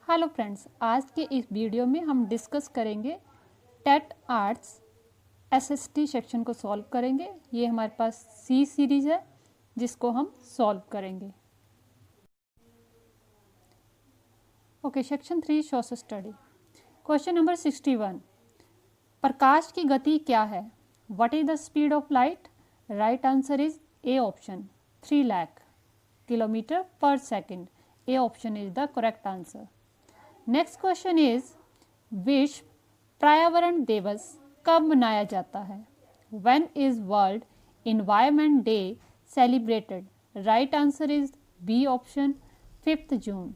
Hello friends, आज के इस वीडियो में हम डिस्कस करेंगे टेट आर्ट्स एसएसटी सेक्शन को सॉल्व करेंगे। ये हमारे पास सी सीरीज है जिसको हम सॉल्व करेंगे। Okay, section 3 social study. Question number 61, प्रकाश की गति क्या है? What is the speed of light? Right answer is a option 3 lakh kilometre per second. A option is the correct answer. Next question is विश्व पर्यावरण दिवस कब मनाया जाता है? When is world environment day celebrated? Right answer is B option 5 June.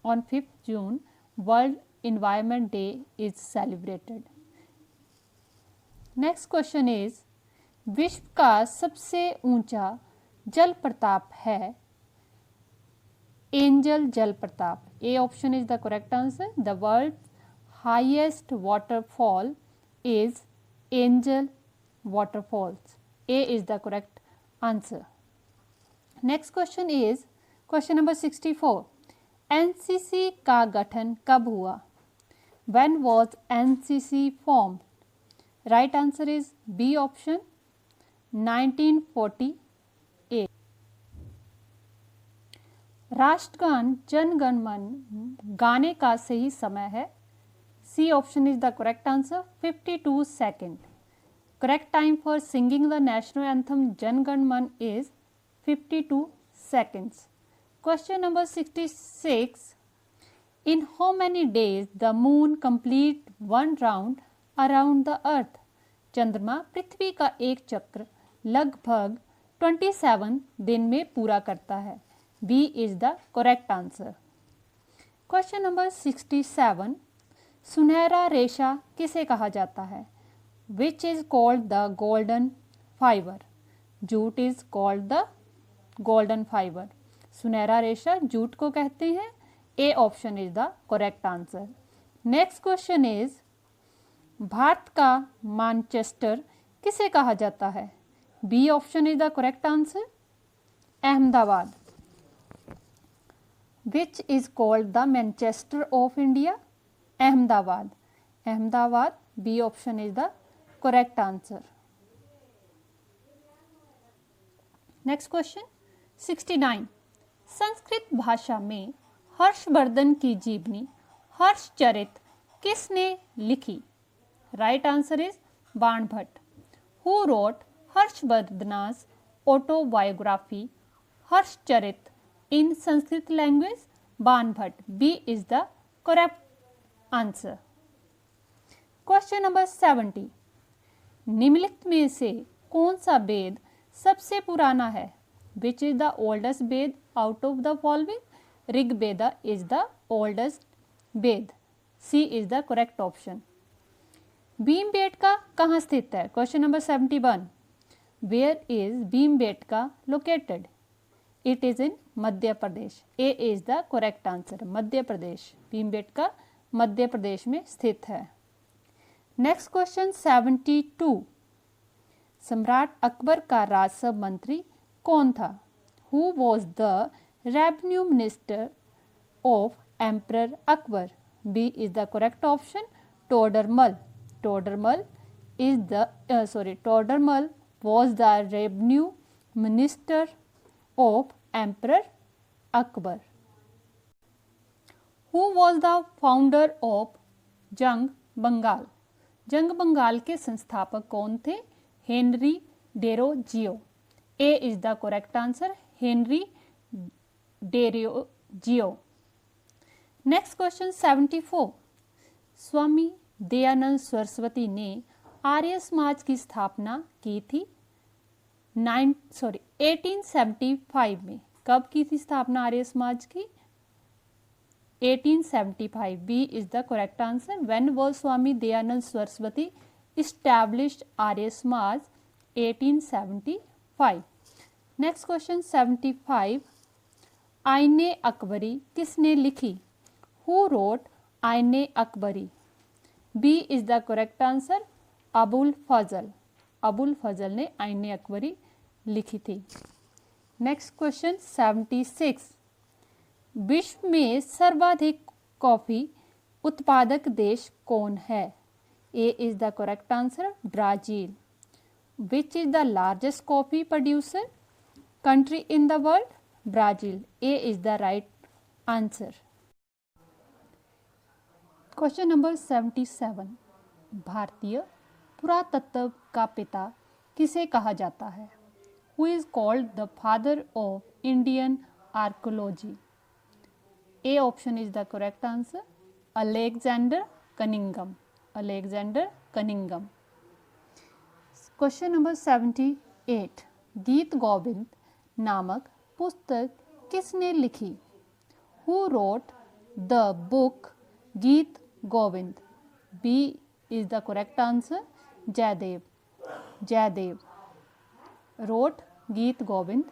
On 5 June world environment day is celebrated. Next question is विश्व का सबसे ऊंचा जल प्रपात है? एंजल जल प्रपात। A option is the correct answer. The world highest waterfall is Angel waterfalls. A is the correct answer. Next question is question number 64, NCC का गठन कब हुआ? When was NCC form? Right answer is B option 1948। राष्ट्रगान जन गण मन गाने का सही समय है? C option is the correct answer 52 second. Correct time for singing the national anthem Jana Gana Mana is 52 seconds. Question number 66, in how many days the moon complete one round around the earth? चंद्रमा पृथ्वी का एक चक्र लगभग 27 दिन में पूरा करता है। B is the correct answer. Question number 67, सुनहरा रेशा किसे कहा जाता है? Which is called the golden fibre? Jute is called the golden fibre. सुनहरा रेशा जूट को कहते हैं। A option is the correct answer. Next question is Bharat का मैनचेस्टर किसे कहा जाता है? B option is the correct answer, Ahmedabad. Which is called the Manchester of India? Ahmedabad. Ahmedabad. B option is the correct answer. Next question 69, Sanskrit भाषा में हर्षवर्धन की जीवनी हर्षचरित किसने लिखी? Right answer is Banabhatta. Who wrote Harshavardhan's autobiography Harshacharita in Sanskrit language? Banabhatta. B is the correct answer. Question number 70, निम्नलिखित में से कौन सा वेद सबसे पुराना है? Which is the oldest Veda out of the following? Rigveda is the oldest Veda. C is the correct option. Bhimbetka कहाँ स्थित है? Question number 71, where is Bhimbetka located? It is in Madhya Pradesh. A is the correct answer, Madhya Pradesh. Bhimbetka Madhya Pradesh में स्थित है। नेक्स्ट क्वेश्चन 72, सम्राट अकबर का राजस्व मंत्री कौन था? Who was the revenue minister of emperor Akbar? B is the correct option, Todarmal. Todarmal is the Todarmal was the revenue minister of emperor Akbar. Who was the founder of young Bengal? Young Bengal के संस्थापक कौन थे? Henry Derozio. A is the correct answer, Henry Derozio. Next question 74, Swami Dayanand Saraswati ने आर्य समाज की स्थापना की थी 1875 में। कब की थी स्थापना आर्य समाज की? 1875। B is the correct answer. When was Swami Dayanand Saraswati established Arya Samaj? 1875। Next question 75, आईने अकबरी किसने लिखी? Who wrote Aine Akbari? B is the correct answer, Abul Fazl. Abul Fazl ने आईने अकबरी लिखी थी। नेक्स्ट क्वेश्चन 76, विश्व में सर्वाधिक कॉफ़ी उत्पादक देश कौन है? A is the correct answer Brazil. Which is the largest coffee producer country in the world? Brazil. A is the right answer. Question number 77, भारतीय पुरातत्व का पिता किसे कहा जाता है? Who is called the father of Indian archaeology? A option is the correct answer Alexander Cunningham. Alexander Cunningham. Question number 78, गीत गोविंद नामक पुस्तक किसने लिखी? Who road the book Geet Govind? B is the correct answer Jayadev. Jayadev wrote Geet Govind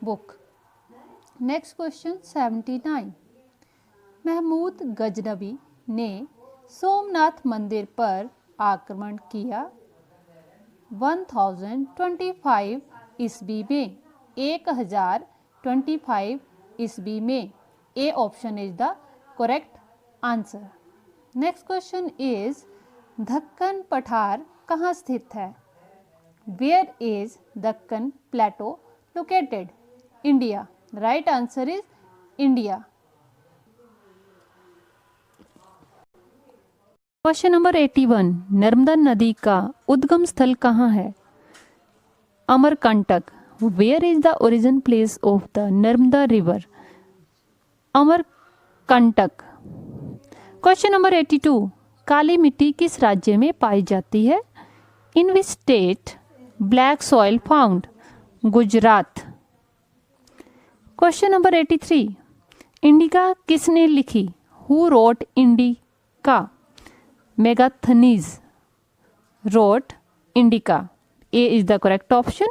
book. Next question 79, Mahmud Ghaznavi ने सोमनाथ मंदिर पर आक्रमण किया 1025 ईस्वी में। 1025 ईस्वी में। A option is the correct answer. Next question is Deccan पठार कहाँ स्थित है? Where is Deccan plateau located? India. Right answer is India. Question number 81, Narmada नदी का उद्गम स्थल कहाँ है? Amarkantak. Where is the origin place of the Narmada river? Amarkantak. Question number 82, काली मिट्टी किस राज्य में पाई जाती है? In which state black soil found? Gujarat. Question number 83, indica किसने लिखी? Who wrote Indica? Megasthenes wrote Indica. A is the correct option.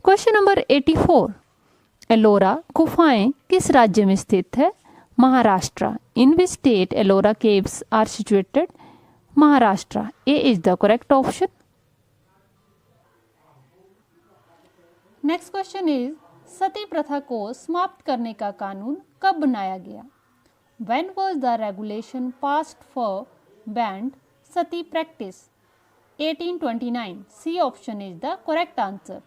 Question number 84, Ellora गुफाएं किस राज्य में स्थित है? Maharashtra. In which state Ellora caves are situated? Maharashtra. A is the correct option. Next question is sati प्रथा को समाप्त करने का कानून कब बनाया गया? When was the regulation passed for banned sati practice? 1829। C option is the correct answer.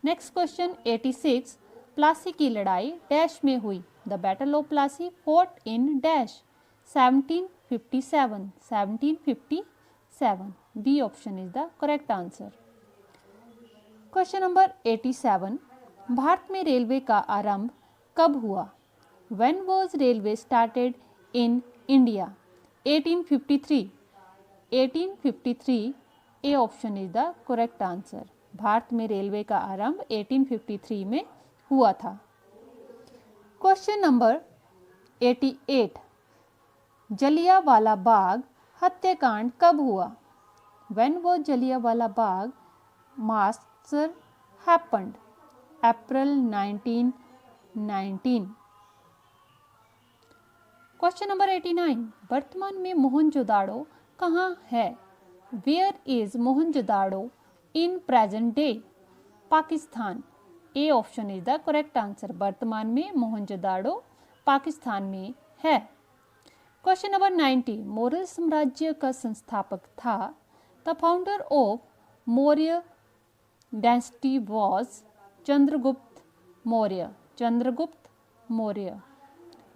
Next question 86, Plassey की लड़ाई डैश में हुई? The battle of Plassey fought in dash? 1757। 1757। B option is the correct answer. Question number 87, Bharat में railway का आरंभ कब हुआ? When was railway started in India? 1853। 1853। A option is the correct answer. Bharat में रेलवे का आरंभ 1853 में हुआ था। क्वेश्चन नंबर 88, जलियांवाला बाग हत्याकांड कब हुआ? When was Jallianwala Bagh massacre happened? April 1919। Question number 89, वर्तमान में मोहनजोदाड़ो कहाँ है? Where is Mohenjodaro in present day? Pakistan. A option is the correct answer. वर्तमान में मोहनजोदाड़ो पाकिस्तान में है। क्वेश्चन नंबर 90, मौर्य साम्राज्य का संस्थापक था? The founder of Maurya dynasty was Chandragupta Maurya. Chandragupta Maurya.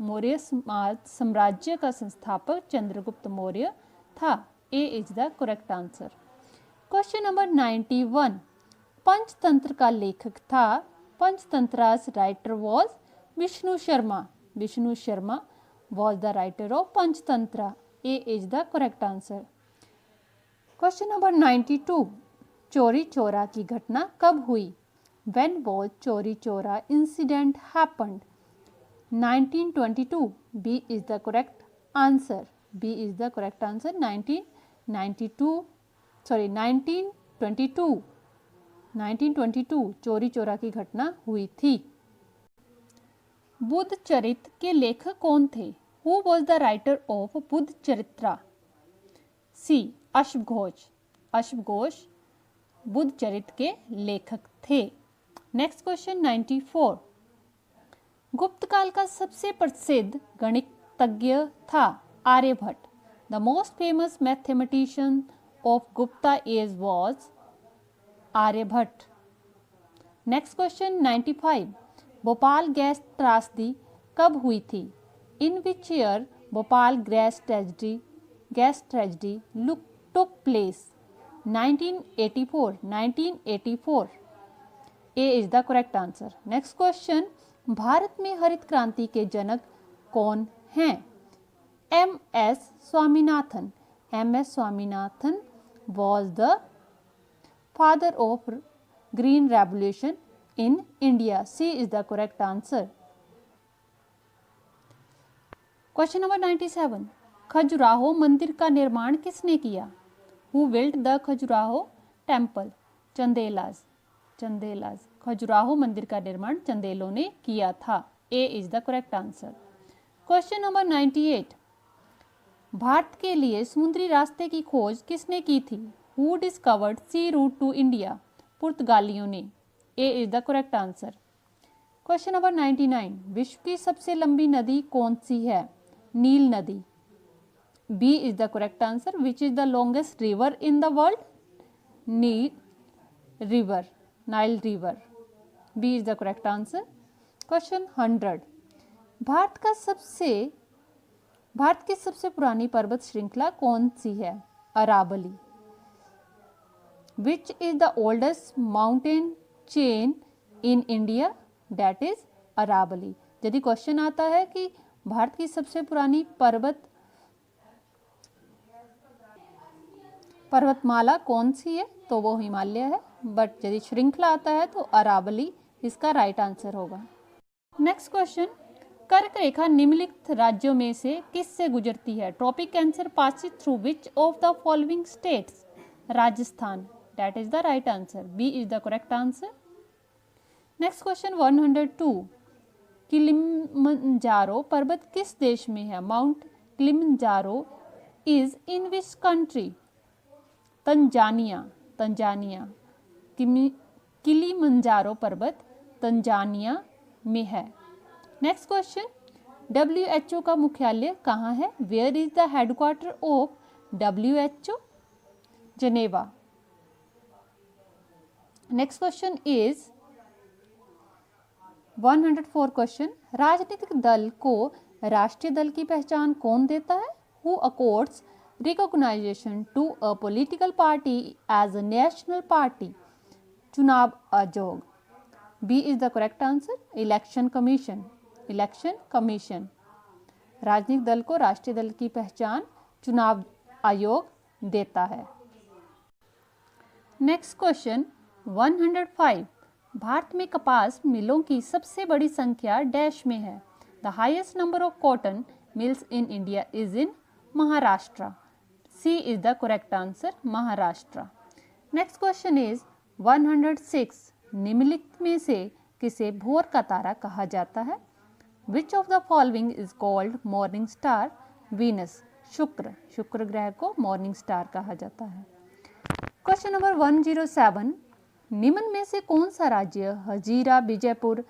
Maurya साम्राज्य का संस्थापक चंद्रगुप्त मौर्य था। A is the correct answer. Question number 91, Panchatantra का लेखक था? Panchatantra's writer was Vishnu Sharma. Vishnu Sharma was the writer of Panchatantra. A is the correct answer. Question number 92, Chauri चोरा की घटना कब हुई? When was Chauri Chaura incident happened? 1922। B is the correct answer. B is the correct answer. 1922 Chauri चोरा की घटना हुई थी। बुद्ध चरित्र के लेखक कौन थे? Who was the writer of Buddha चरित्रा? सी अश्वघोष। अश्वघोष बुद्ध चरित्र के लेखक थे। नेक्स्ट क्वेश्चन 94, गुप्त काल का सबसे प्रसिद्ध गणित तज्ञ था? Aryabhata. The most famous mathematician of Gupta age was? Aryabhata. Next question 95। Bhopal gas त्रासदी कब हुई थी? In which year Bhopal gas tragedy took place? 1984. 1984 A is the correct answer. Next question. Bharat में हरित क्रांति के जनक कौन हैं? M.S. Swaminathan. M.S. Swaminathan was the father of green revolution in India. C is the correct answer. Question number 97. Khajuraho मंदिर का निर्माण किसने किया? Who built the Khajuraho temple? Chandelas. Khajuraho मंदिर का निर्माण चंदेलों ने किया था। A is the correct answer. Question number 98. Bharat के लिए समुद्री रास्ते की खोज किसने की थी? Who discovered sea route to India? पुर्तगालियों ने। A is the correct answer. Question number 99. विश्व की सबसे लंबी नदी कौन सी है? नील नदी। B is the correct answer. Which is the longest river in the world? Nile river. B is the correct answer. Question 100. Bharat की सबसे पुरानी पर्वत श्रृंखला कौन सी है? Aravalli. Which is the oldest mountain chain in India? That is Aravalli. यदि question आता है कि भारत की सबसे पुरानी पर्वतमाला कौन सी है, तो वो हिमालय है। बट यदि श्रृंखला आता है तो अरावली इसका राइट आंसर होगा। Next question. कर्क रेखा निम्नलिखित राज्यों में से किस से गुजरती है? Tropic cancer passes through which of the following states? Rajasthan. That is the right answer. B is the correct answer. Next question 102। Kilimanjaro पर्वत किस देश में है? Mount Kilimanjaro is in which country? Tanzania. Kilimanjaro पर्वत तंजानिया में है। Next question. WHO का मुख्यालय कहाँ है? Where is the headquarter of WHO? Geneva. Next question is 104 question. राजनीतिक दल को राष्ट्रीय दल की पहचान कौन देता है? Who accords recognition to a political party as a national party? चुनाव आयोग। B is the correct answer. Election commission. राजनीतिक दल को राष्ट्रीय दल की पहचान चुनाव आयोग देता है। Next question 105। भारत में कपास मिलों की सबसे बड़ी संख्या डैश में है? The highest number of cotton mills in India is in Maharashtra. C is the correct answer. Maharashtra. Next question is 106। निम्नलिखित में से किसे भोर का तारा कहा जाता है? Which of the following is called morning star? Venus। शुक्र ग्रह को मॉर्निंग स्टार कहा जाता है। Question number 107। निम्न में से कौन सा राज्य हजीरा विजयपुर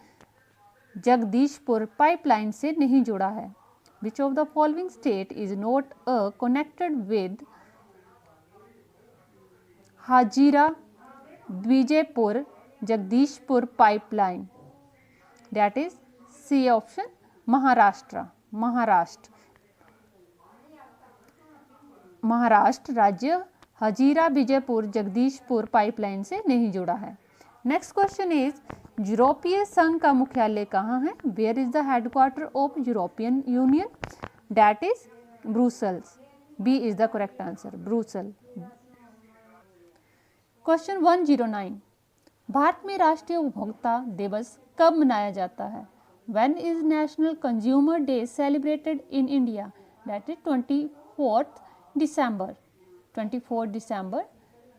जगदीशपुर पाइपलाइन से नहीं जुड़ा है? Which of the following state is not connected with Hajira Vijaypur Jagdishpur pipeline? That is C option. Maharashtra राज्य हजीरा विजयपुर जगदीशपुर पाइपलाइन से नहीं जुड़ा है। नेक्स्ट क्वेश्चन इज यूरोपीय संघ का मुख्यालय कहाँ है? Where is the headquarter of European Union? That is Brussels. B is the correct answer, Brussels. Question 109। Bharat में राष्ट्रीय उपभोक्ता दिवस कब मनाया जाता है? When is National Consumer Day celebrated in India? That is 24th December. 24th December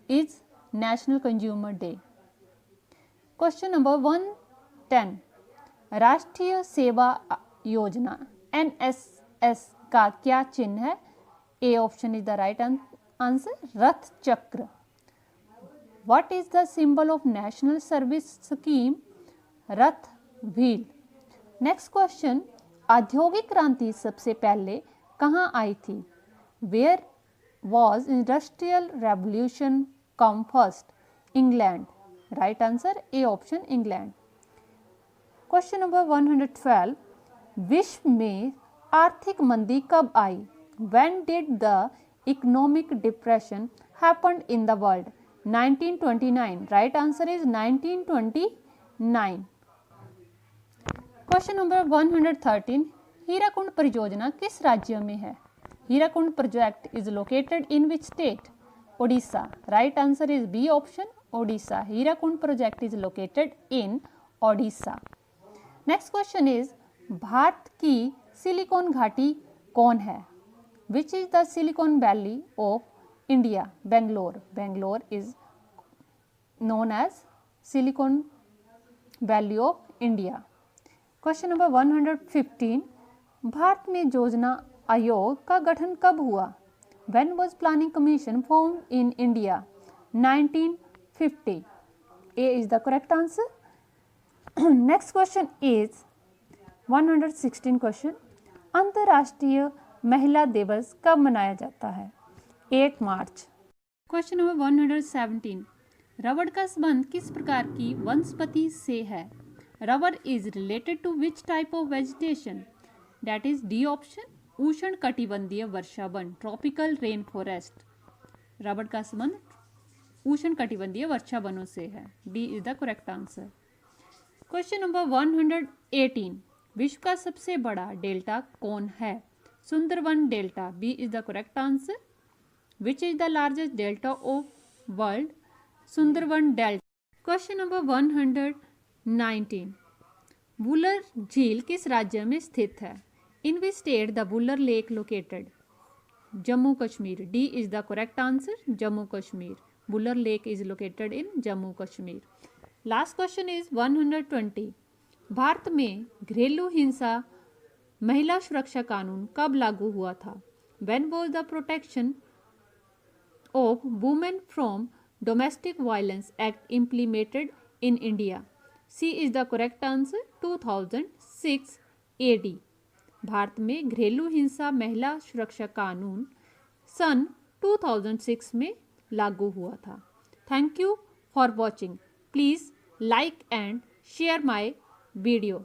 is National Consumer Day. Question number 110. राष्ट्रीय सेवा योजना NSS का क्या चिन्ह है? A option is the right answer. रथ चक्र। What is the symbol of National Service Scheme? रथ wheel. Next question. औद्योगिक क्रांति सबसे पहले कहाँ आई थी? Where was industrial revolution come first? England. Right answer A option England. Question number 112, विश्व में आर्थिक मंदी कब आई? When did the economic depression happened in the world? 1929. Right answer is 1929. Question number 113, Hirakud परियोजना किस राज्य में है? Hirakud project is located in which state? Odisha. Right answer is B option Odisha. Hirakud project is located in Odisha. Next question is, Bharat की silicon घाटी कौन है? Which is the silicon valley of India? Bangalore. Bangalore is known as silicon valley of India. Question number 115, Bharat में योजना आयोग का गठन कब हुआ? When was planning commission formed in India? 1950. A is the correct answer. Next question is 116 question, अंतर्राष्ट्रीय महिला दिवस कब मनाया जाता है? 8 मार्च। क्वेश्चन नंबर 117, रबड़ का संबंध किस प्रकार की वनस्पति से है? Rubber is related to which type of vegetation? That is D option उष्ण कटिबंधीय वर्षा वन, ट्रॉपिकल रेन फॉरेस्ट। रबर का संबंध उष्ण कटिबंधीय वर्षा वनों से है। D is the correct answer. Question number 118, विश्व का सबसे बड़ा डेल्टा कौन है? Sundarban delta. B is the correct answer. Which is the largest delta of world? Sundarban delta. Question number 119, Wular झील किस राज्य में स्थित है? In which state the Wular lake located? Jammu Kashmir. D is the correct answer, Jammu Kashmir. Wular lake is located in Jammu Kashmir. Last question is 120, Bharat में घरेलू हिंसा महिला सुरक्षा कानून कब लागू हुआ था? When was the protection of women from domestic violence act implemented in India? C is the correct answer, 2006 AD। Bharat में घरेलू हिंसा महिला सुरक्षा कानून सन 2006 में लागू हुआ था। Thank you for watching. Please like and share my video.